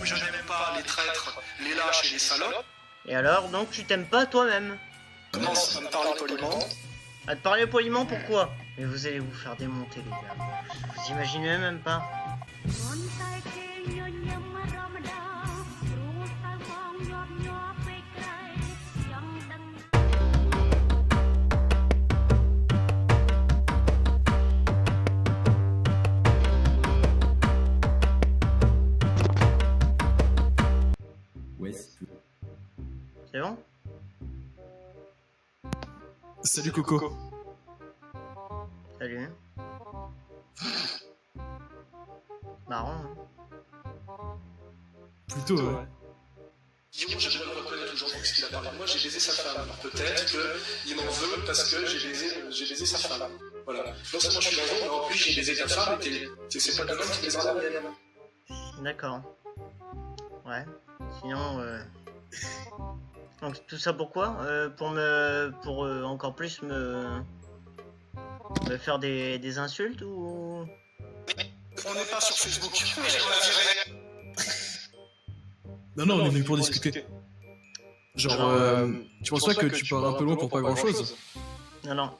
Je n'aime pas les traîtres, les lâches et les salopes. Et alors, donc tu t'aimes pas toi-même? Commence à me parler poliment. À te parler poliment, pourquoi? Mais vous allez vous faire démonter, les gars. Vous imaginez même pas? Ouais. C'est bon? Salut Coco. Salut. Marrant, hein. Plutôt, ouais. Guillaume, j'aimerais le reconnaître aujourd'hui parce qu'il a parlé de moi, j'ai baisé sa femme. Peut-être qu'il m'en veut parce que j'ai baisé sa femme. Voilà. Non seulement je suis dans mais en plus j'ai baisé ta femme et c'est pas le même qui baisera la mienne. D'accord. Ouais. Sinon, donc tout ça pourquoi? Pour encore plus me faire des insultes ou? On n'est pas sur Facebook, mais je la dirai. Non, on est venu pour discuter. Genre, tu penses pas que tu pars un peu loin pour pas grand chose? Non.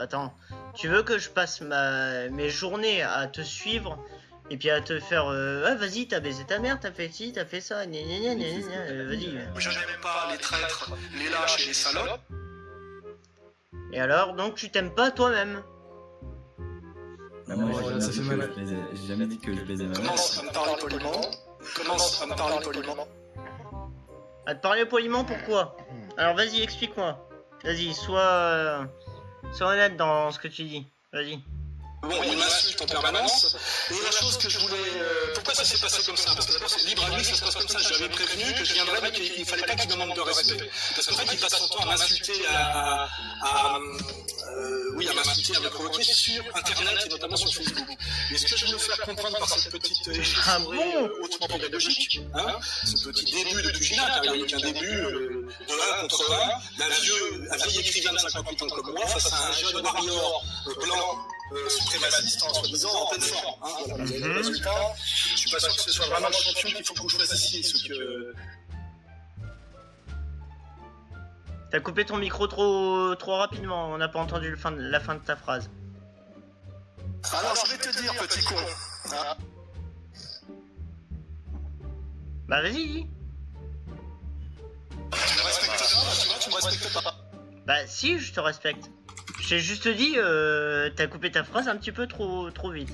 Attends, tu veux que je passe mes journées à te suivre et puis à te faire ah vas-y, t'as baisé ta mère, t'as fait ci, t'as fait ça, vas-y. Je n'aime pas les traîtres, les lâches et les salopes. Et alors, donc tu t'aimes pas toi-même? Bah, moi, Ouais, ça fait mal. J'ai jamais dit que je baisais ma mère. Commence à me parler poliment. Commence à me parler poliment. À te parler poliment, pourquoi? Alors vas-y, explique-moi. Vas-y, sois honnête dans ce que tu dis. Vas-y. Bon, il m'insulte en permanence. Et la chose que je voulais... pourquoi ça s'est passé comme ça? Parce que d'abord, c'est libre à lui, ça se passe comme ça. J'avais prévenu que je viendrais, mais qu'il ne fallait pas qu'il me manque de respect. Parce qu'en fait, il passe son temps à m'insulter, à m'insulter, à me provoquer sur Internet et notamment sur Facebook. Mais ce que je voulais faire comprendre par cette petite échauffourée hautement pédagogique, hein, ce petit début de Tugina, car il n'y a eu qu'un début de 1 contre 1, d'un vieil écrivain de 58 ans comme moi, face à un jeune warrior blanc, suprémaciste en soi-disant en pleine forme. Hein, voilà, vous avez le résultat. Je suis pas sûr que ce soit vraiment le champion qu'il faut que vous choisissiez. Ce que... T'as coupé ton micro trop rapidement, on n'a pas entendu la fin de ta phrase. Alors je vais te dire, petit con. Hein. Bah vas-y. Tu me respectes pas, tu vois, tu me respectes pas. Bah si, je te respecte. Je t'ai juste dit, t'as coupé ta phrase un petit peu trop vite.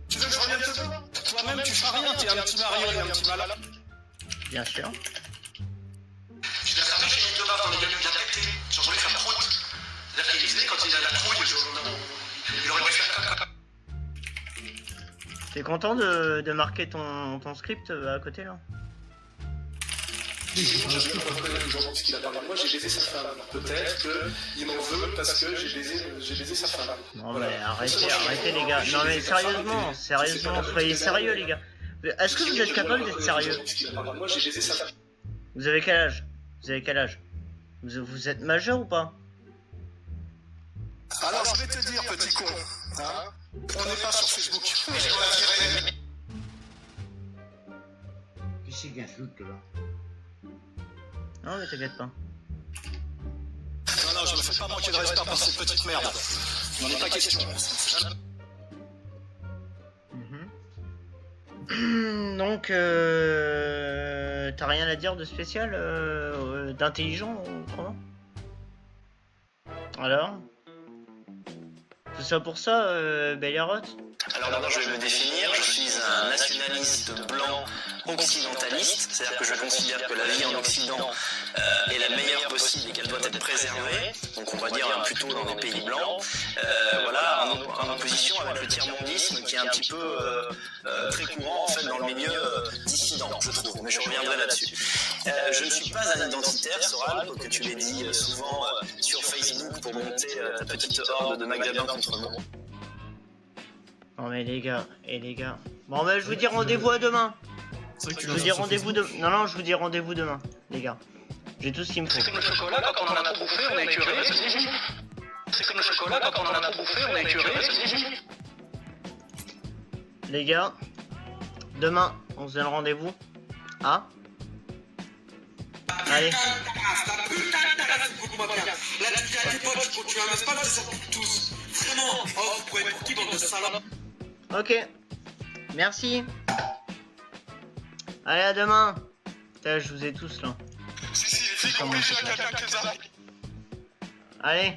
Tu veux que je revienne te dire? Toi-même tu fais rien, t'es un petit mariole et un petit malade. Bien sûr. Je l'ai regardé chez Nick Debar dans les gamins, il a pété. J'ai entendu faire prout. C'est-à-dire qu'il disait quand il a la trouille, il aurait dû faire caca. T'es content de marquer ton script à côté là? Je vais le reconnaître aujourd'hui ce qu'il a parlé de moi, j'ai baisé sa femme. Peut-être qu'il m'en veut parce que j'ai baisé sa femme. Non mais arrêtez les gars. Non mais sérieusement, soyez sérieux les gars. Est-ce que vous êtes capable d'être sérieux? Moi j'ai baisé sa femme. Vous avez quel âge? Vous êtes majeur ou pas? Alors je vais te dire, petit con, hein, on n'est pas sur Facebook, mais je la dirai. Qui c'est qui insulte là? Non mais t'inquiète pas. Non, je me fais pas manquer de respect par cette petite merde. Il n'en est pas question. Donc, t'as rien à dire de spécial, d'intelligent ou comment? Alors? Tout ça pour ça, Belliarot? Alors d'abord je vais me définir, je suis un nationaliste blanc occidentaliste, c'est-à-dire que je considère que la vie en Occident est la meilleure possible et qu'elle doit être préservée, donc on va dire plutôt dans des pays blancs, voilà, en opposition avec le tiers-mondisme qui est un petit peu très courant en fait dans le milieu dissident, je trouve, mais je reviendrai là-dessus. Je ne suis pas un identitaire, Soral, que tu l'aies dit souvent sur Facebook pour monter ta petite horde de maghrébins contre moi. Non mais les gars, Bon bah je vous dis rendez-vous à demain. Je vous dis rendez-vous demain. Non, je vous dis rendez-vous demain, les gars. J'ai tout ce qu'il me faut. C'est comme le chocolat, quand on en a trop bouffé, on est écœuré. C'est comme le chocolat, quand on en a trop bouffé, on est écœuré. Les gars, demain, on se donne rendez-vous. Ah? Allez. Là, tu as tes potes, tu continues à un espace, c'est ça pour tous. Vraiment. Oh, vous pouvez être pour qui dans de salade? Ok. Merci. Allez, à demain. Putain, je vous ai tous là. Si, les filles, obligé à quelqu'un que ça. Allez.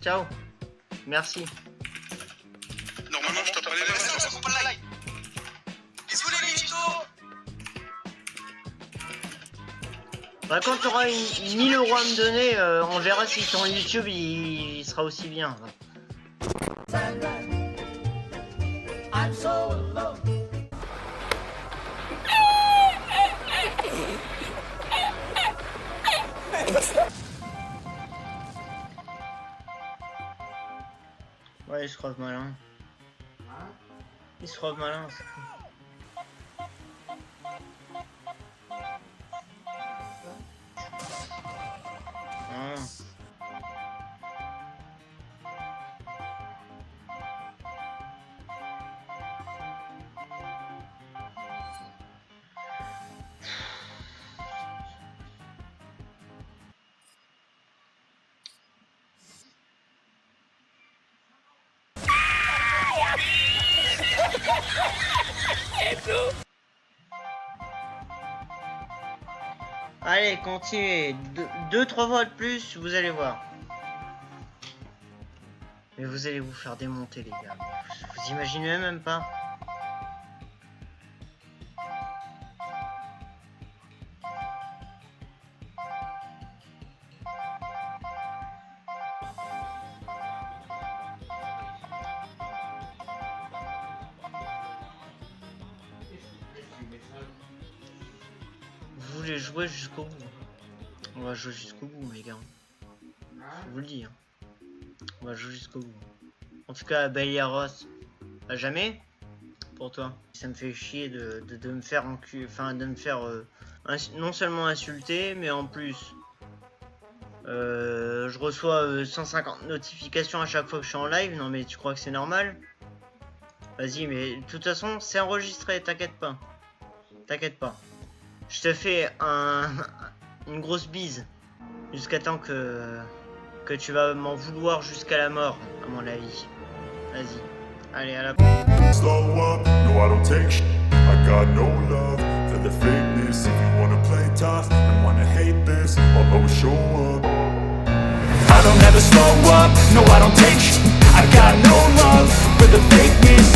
Ciao. Merci. Normalement, je t'appelle les messages, ça coupe pas like. Bisous les michtos. Bah, quand tu auras 1000 € à me donner, on verra si ton YouTube il sera aussi bien. Ouais, il se croit malin. Il se croit malin, c'est fou. Ah. Allez, continuez. 2-3 fois de plus, vous allez voir. Mais vous allez vous faire démonter, les gars. Vous imaginez même pas. Vous voulez jouer jusqu'au bout. On va jouer jusqu'au bout, les gars. Je vous le dis. On va jouer jusqu'au bout. En tout cas, Beliaros, à jamais pour toi. Ça me fait chier de me faire enfin de me faire non seulement insulter, mais en plus je reçois 150 notifications à chaque fois que je suis en live. Non mais tu crois que c'est normal? Vas-y, mais de toute façon c'est enregistré, t'inquiète pas. T'inquiète pas. Je te fais une grosse bise jusqu'à temps que tu vas m'en vouloir jusqu'à la mort, à mon avis. Vas-y. Allez, à la Slow up, no I don't take shit. I got no love for the fakeness. If you wanna play tough and wanna hate this, I'll always show up. I don't ever slow up, no I don't take shit. I got no love for the fakeness.